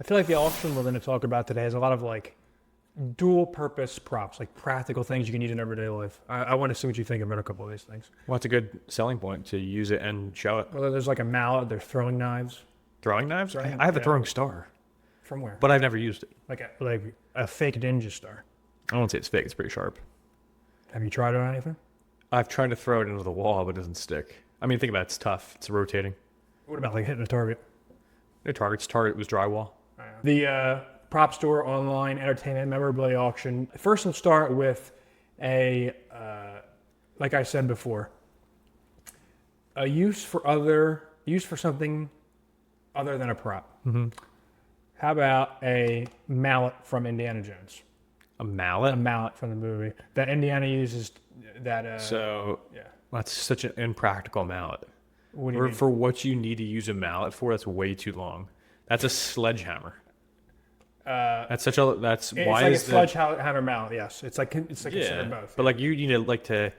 feel like the auction we're going to talk about today has a lot of like dual purpose props, like practical things you can use in everyday life. I want to see what you think about a couple of these things. Well, it's a good selling point to use it and show it. Well, there's like a mallet, there's throwing knives. Throwing knives? Throwing- I have a yeah. throwing star, From where? but I've never used it. Like a fake ninja star. I won't say it's fake. It's pretty sharp. Have you tried it on anything? I've tried to throw it into the wall, but it doesn't stick. I mean, think about it. It's tough. It's rotating. What about like hitting a target? The target was drywall. The Propstore online entertainment memorabilia auction. First, let's start with like I said before, a use for something other than a prop. Mm-hmm. How about a mallet from Indiana Jones? A mallet? A mallet from the movie that Indiana uses. That yeah. That's such an impractical mallet. What do you mean? For what you need to use a mallet for, that's way too long. That's a sledgehammer. It's like a sledgehammer mallet. Yes, it's like considered both. But like you need to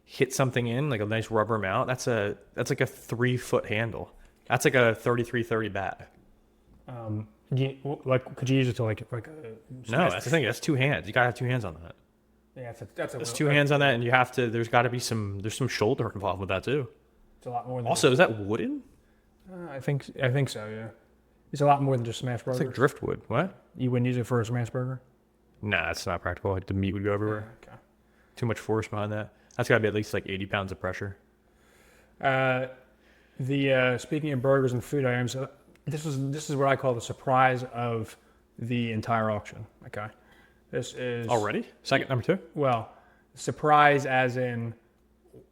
hit something in like a nice rubber mallet. That's like a 3-foot handle. That's like a 33-30 bat. Could you use it to like a? No, that's the thing. That's 2 hands. You gotta have 2 hands on that. Yeah, that's 2 hands on that, and you have to. There's got to be there's some shoulder involved with that too. It's a lot more. Also, is that wooden? I think so. Yeah, it's a lot more than just smash burgers. It's like driftwood. What? You wouldn't use it for a smash burger? Nah, that's not practical. Like the meat would go everywhere. Okay. Too much force behind that. That's got to be at least like 80 pounds of pressure. Speaking of burgers and food items, this is what I call the surprise of the entire auction. Okay, this is already number 2. Well, surprise as in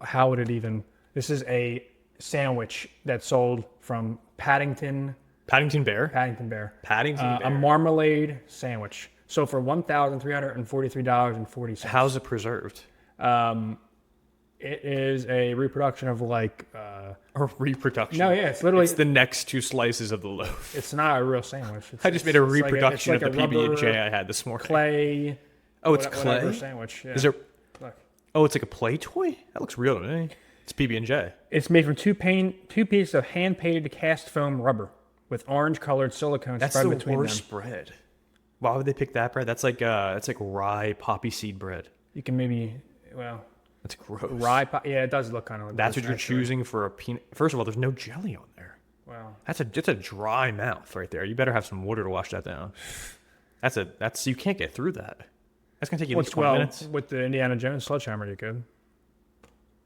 how would it even? This is a sandwich that's sold from Paddington Bear. A marmalade sandwich. So for $1,343.40. How's it preserved? It is a reproduction of like a reproduction. No, yeah, it's literally the next 2 slices of the loaf. It's not a real sandwich. I just made a reproduction of the PB&J I had this morning. Clay. Oh, it's clay sandwich. Yeah. Is there? Look. Oh, it's like a play toy. That looks real to me. It's PB&J. It's made from two pieces of hand-painted cast foam rubber with orange-colored silicone spread between them. That's the worst bread. Why would they pick that bread? That's like rye poppy seed bread. You can maybe That's gross. Rye yeah, it does look kind of like that's what you're choosing for a peanut. First of all, there's no jelly on there. Wow. That's a dry mouth right there. You better have some water to wash that down. That's you can't get through that. That's gonna take you at least 20 minutes. With the Indiana Jones sledgehammer, you could.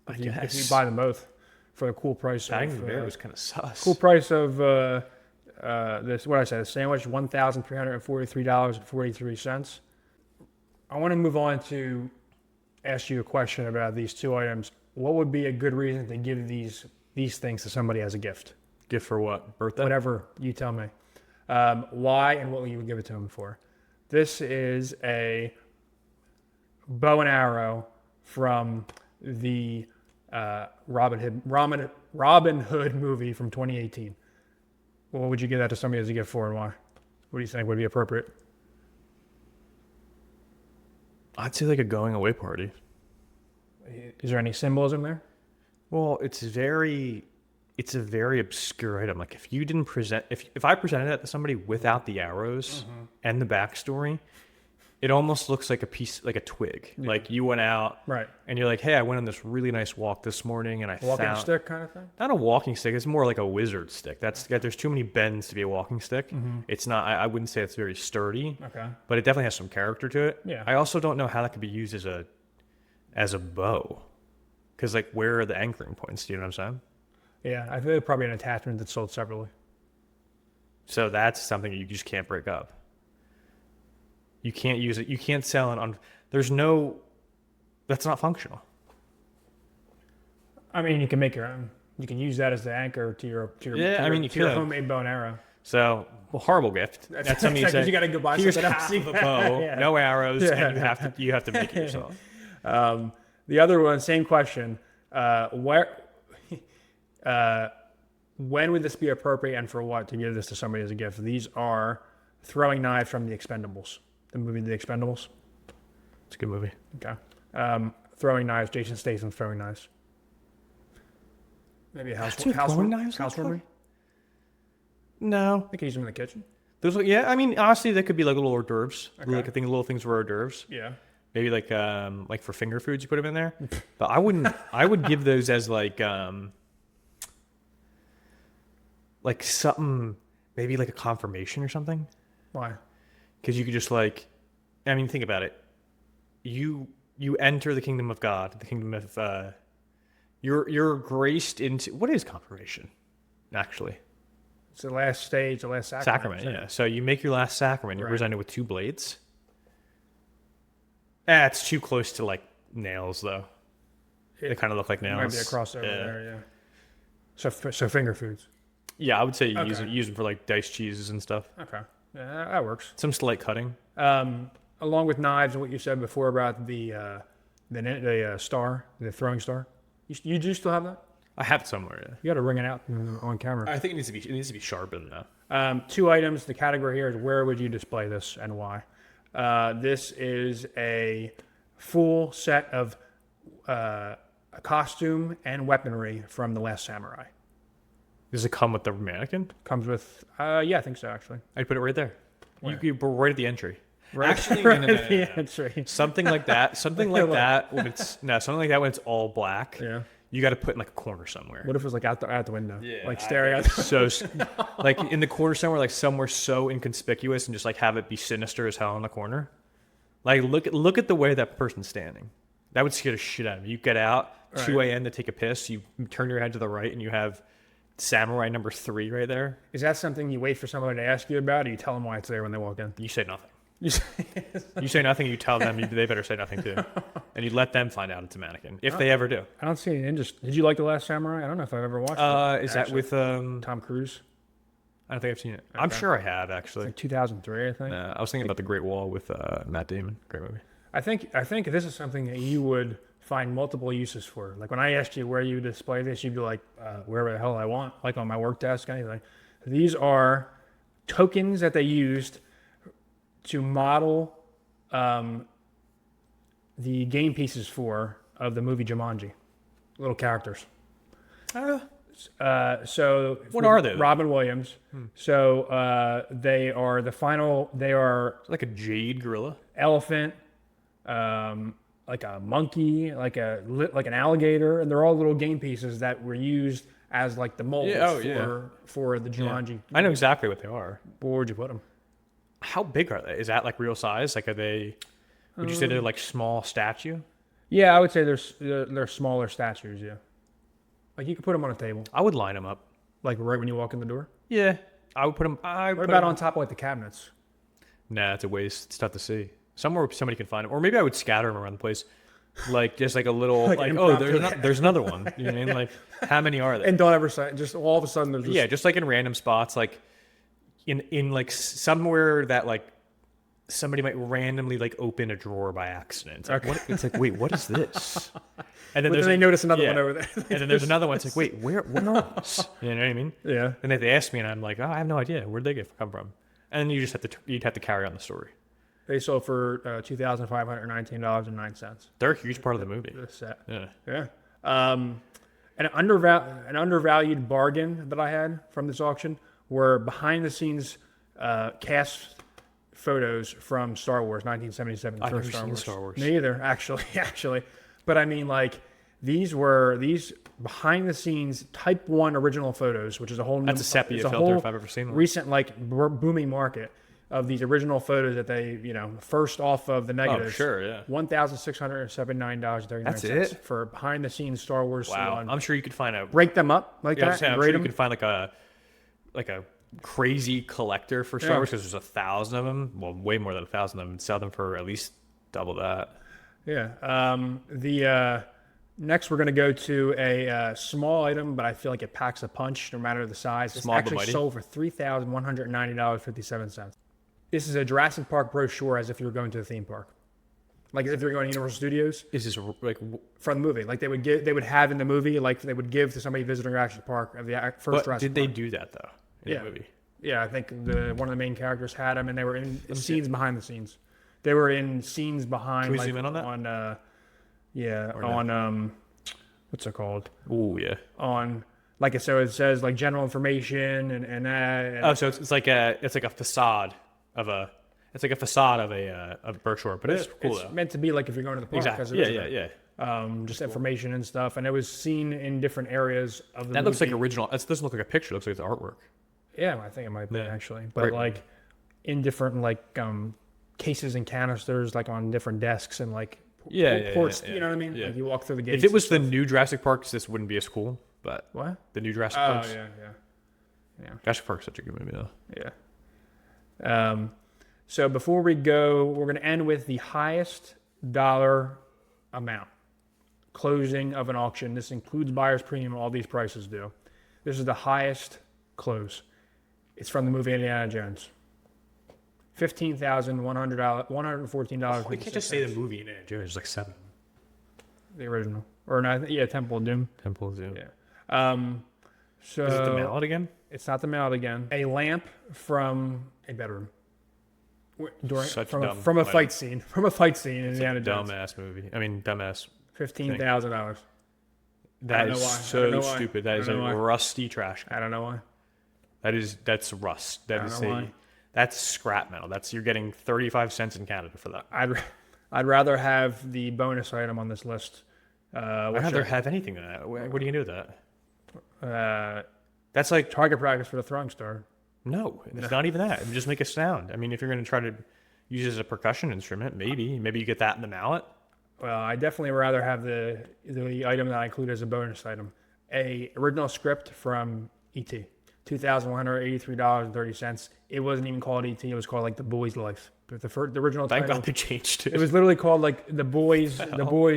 I guess. If you buy them both for a cool price. Paddington Bear was kind of sus. Cool price of this. What I said, a sandwich, $1,343.43. I want to move on to ask you a question about these 2 items. What would be a good reason to give these things to somebody as a gift? Gift for what? Birthday? Whatever you tell me. Why and what you would give it to them for? This is a bow and arrow from the Robin Hood movie from 2018. What would you give that to somebody as a gift for, and why? What do you think would be appropriate? I'd say like a going away party. Is there any symbolism there? Well, it's a very obscure item. Like if you didn't present, if I presented it to somebody without the arrows and the backstory, it almost looks like a piece, like a twig. Yeah. Like you went out, right? And you're like, hey, I went on this really nice walk this morning, and I found walking stick kind of thing. Not a walking stick. It's more like a wizard stick. There's too many bends to be a walking stick. Mm-hmm. It's not. I wouldn't say it's very sturdy. Okay. But it definitely has some character to it. Yeah. I also don't know how that could be used as a bow, because like where are the anchoring points? Do you know what I'm saying? Yeah, I think probably an attachment that's sold separately. So that's something you just can't break up. You can't use it. You can't sell it on. That's not functional. I mean, you can make your own. You can use that as the anchor to your homemade bow and arrow. So, horrible gift. That's something you say. You got to go buy here's something half of a bow, yeah. No arrows, and you have to make it yourself. The other one, same question. When would this be appropriate, and for what to give this to somebody as a gift? These are throwing knives from the Expendables. The movie The Expendables. It's a good movie. Okay. Throwing knives. Jason Statham throwing knives. Maybe a housewarming. No. I think he's in the kitchen. Those, yeah, I mean, honestly, they could be like little hors d'oeuvres. Okay. Like I think little things were hors d'oeuvres. Yeah. Maybe like for finger foods, you put them in there. But I wouldn't. I would give those as like something, maybe like a confirmation or something. Why? Because you could just like, I mean, think about it. You enter the kingdom of God, the kingdom of you're graced into, what is confirmation? Actually, It's the last stage, the last sacrament. yeah. So you make your last sacrament. You're Right. presented with 2 blades. It's too close to like nails, though. They kind of look like nails. Might be a crossover there, yeah. So finger foods. Yeah, I would say you Okay. use them for like diced cheeses and stuff. Okay. Yeah, that works. Some slight cutting. Along with knives and what you said before about the star, the throwing star. You do still have that? I have it somewhere. Yeah. You got to ring it out on camera. I think it needs to be sharper than that. 2 items. The category here is where would you display this and why? This is a full set of a costume and weaponry from The Last Samurai. Does it come with the mannequin? Comes with, yeah, I think so, actually. I'd put it right there. Where? You put right at the entry. Right, Actually, right no, no, at no, the no, no. entry. Something like that. Something like that when it's all black. Yeah. You got to put in like a corner somewhere. What if it was like out the window? Yeah, like staring out the So like in the corner somewhere, like somewhere so inconspicuous, and just like have it be sinister as hell in the corner. Like look at the way that person's standing. That would scare the shit out of me. You get out 2 a.m. to take a piss. You turn your head to the right, and you have Samurai number 3 right there. Is that something you wait for somebody to ask you about, or you tell them why it's there when they walk in? You say nothing. You say, You say nothing. You tell them. They better say nothing too, and you let them find out it's a mannequin if they ever do. I don't see any interest. Did you like The Last Samurai? I don't know if I've ever watched it. Is that with Tom Cruise? I don't think I've seen it. I'm sure I have It's actually. like 2003, I think. I was thinking about The Great Wall with Matt Damon. Great movie. I think this is something that you would find multiple uses for. Like when I asked you where you display this, you'd be like, wherever the hell I want, like on my work desk, anything. These are tokens that they used to model the game pieces of the movie Jumanji. Little characters. So What are they? Robin Williams. So they are the final. They are Like a jade gorilla. elephant, like a monkey, like an alligator, and they're all little game pieces that were used as like the molds for the Jumanji. I know exactly what they are. Where would you put them? How big are they? Is that like real size? Like are they? Would you say they're like small statue? Yeah, I would say they're smaller statues. Yeah, like you could put them on a table, I would line them up. like right when you walk in the door. Yeah, I would put them. What about on top of like the cabinets? Nah, it's a waste. It's tough to see. Somewhere where somebody can find them, or maybe I would scatter them around the place, like just like a little, like oh, there's another one. You know what I mean? Like how many are there? And don't ever say just all of a sudden there's just, Yeah, just like in random spots, like in like somewhere that like somebody might randomly like open a drawer by accident. It's like, Okay. it's like wait, what is this? And But then they notice another one over there. and then there's another one. It's like, wait, what are these? You know what I mean? Yeah. And they ask me, and I'm like, oh, I have no idea. Where'd they come from? And then you just you'd have to carry on the story. They sold for $2,519.09. They're a huge part of the movie. The set. Yeah. Yeah. An undervalued bargain that I had from this auction were behind the scenes cast photos from Star Wars 1977. I've first never seen Star Wars. Me either, actually. But I mean, like these behind the scenes Type 1 original photos, which is a whole That's a sepia it's a filter whole if I've ever seen one. recent like booming market of these original photos that they first off of the negatives. Oh, sure, yeah. $1,679.39. That's it? For behind the scenes Star Wars. Wow. salon. I'm sure you could find Break them up like that. I'm Grade sure you them. could find like a crazy collector for Star Yeah. Wars because there's 1,000 of them. Well, way more than 1,000 of them. And sell them for at least double that. Yeah. Next, we're going to go to a small item, but I feel like it packs a punch no matter the size. It's Small but actually mighty. sold for $3,190.57. This is a Jurassic Park brochure as if you were going to the theme park. Like if you're going to Universal Studios Is this like? from the movie. Like they would have in the movie, like they would give to somebody visiting Jurassic Park of the first But Jurassic did they Park. do that though in Yeah. the movie? Yeah, I think one of the main characters had them, and they were in scenes behind the scenes. They were in scenes behind. Can we like, zoom in on that? On what's it called? Oh yeah. On Like so, it says like general information and that. And Oh, so it's like a facade of a Brochure, but it's cool it's though. meant to be like if you're going to the park. Exactly. Yeah. Just information and stuff, and it was seen in different areas of the That movie. looks like original. It doesn't look like a picture. It looks like it's artwork. Yeah, I think it might be Yeah. actually, but Great. like in different like cases and canisters, like on different desks and like ports. Yeah. You know what I mean? Yeah. Like you walk through the gates. If it was the new Jurassic Park, this wouldn't be as cool. But what? the new Jurassic Oh Park. yeah. Jurassic Park's such a good movie though. Yeah. So before we go, we're going to end with the highest dollar amount. Closing of an auction. This includes buyer's premium. All these prices do. This is the highest close. It's from the movie Indiana Jones. $15,100, $114. We can't just say the movie in it. It's like 7. The original, or not? Yeah, Temple of Doom. Temple of Doom. Yeah. So Is it the Mallet again? It's not the Mallet again. A lamp from a bedroom. From a fight scene. From a fight scene in Indiana Jones. Dumbass movie. I mean, dumbass. $15,000. That is so why. stupid. That is a rusty trash. I don't know why. That's rust. Why. That's scrap metal. You're getting 35 cents in Canada for that. I'd rather have the bonus item on this list. I'd rather have anything than that. What are you gonna do with that? That's like target practice for the throwing star. No, it's not even that. Just make a sound. I mean, if you're gonna try to use it as a percussion instrument, maybe you get that in the mallet. Well, I definitely rather have the item that I include as a bonus item. A original script from E.T. $2,183.30. It wasn't even called E.T. It was called like The Boy's Life. But the original Thank title, God they changed it. It was literally called like The Boy's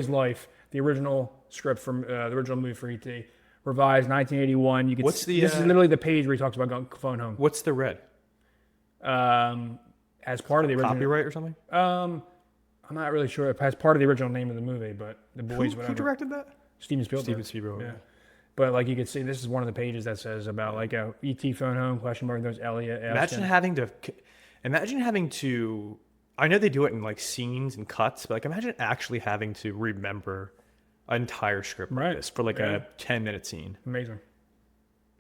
Life. The original script from the original movie for E.T. Revised 1981. You could. This is literally the page where he talks about going phone home. What's the red? As part of the original copyright or something. I'm not really sure. As part of the original name of the movie, but The Boys. Who directed that? Steven Spielberg. Yeah. But like you can see, this is one of the pages that says about like a ET phone home question mark. There's Elliot. Imagine having to. I know they do it in like scenes and cuts, but like imagine actually having to remember an entire script like this for like a 10-minute scene. Amazing.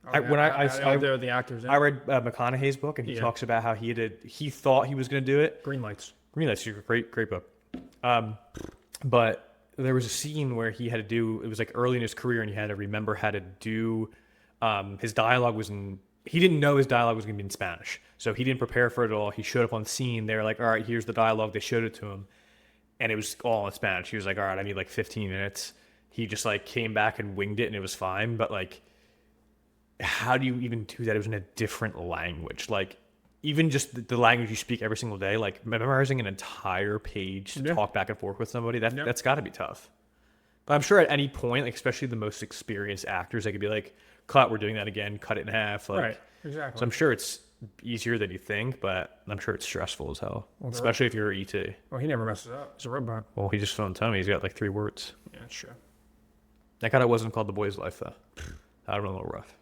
The actors. I read McConaughey's book, and he talks about how he thought he was going to do it. Green Lights. Great book. But there was a scene where he had to do. It was like early in his career, and he had to remember how to do. His dialogue was in. He didn't know his dialogue was going to be in Spanish, so he didn't prepare for it at all. He showed up on scene. They were like, "All right, here's the dialogue." They showed it to him, and it was all in Spanish. He was like, "All right, I need like 15 minutes." He just like came back and winged it, and it was fine. But like, how do you even do that? It was in a different language. Like, even just the language you speak every single day, like memorizing an entire page to talk back and forth with somebody, that's got to be tough. But I'm sure at any point, like especially the most experienced actors, they could be like, "Cut, we're doing that again. Cut it in half." Like, right, exactly. So I'm sure it's easier than you think, but I'm sure it's stressful as hell, especially if you're ET. Well, he never messes up. He's a robot. Well, he just phoned Tommy. He's got like 3 words. Yeah, that's true. That kind of wasn't called The Boy's Life though. That would have been a little rough.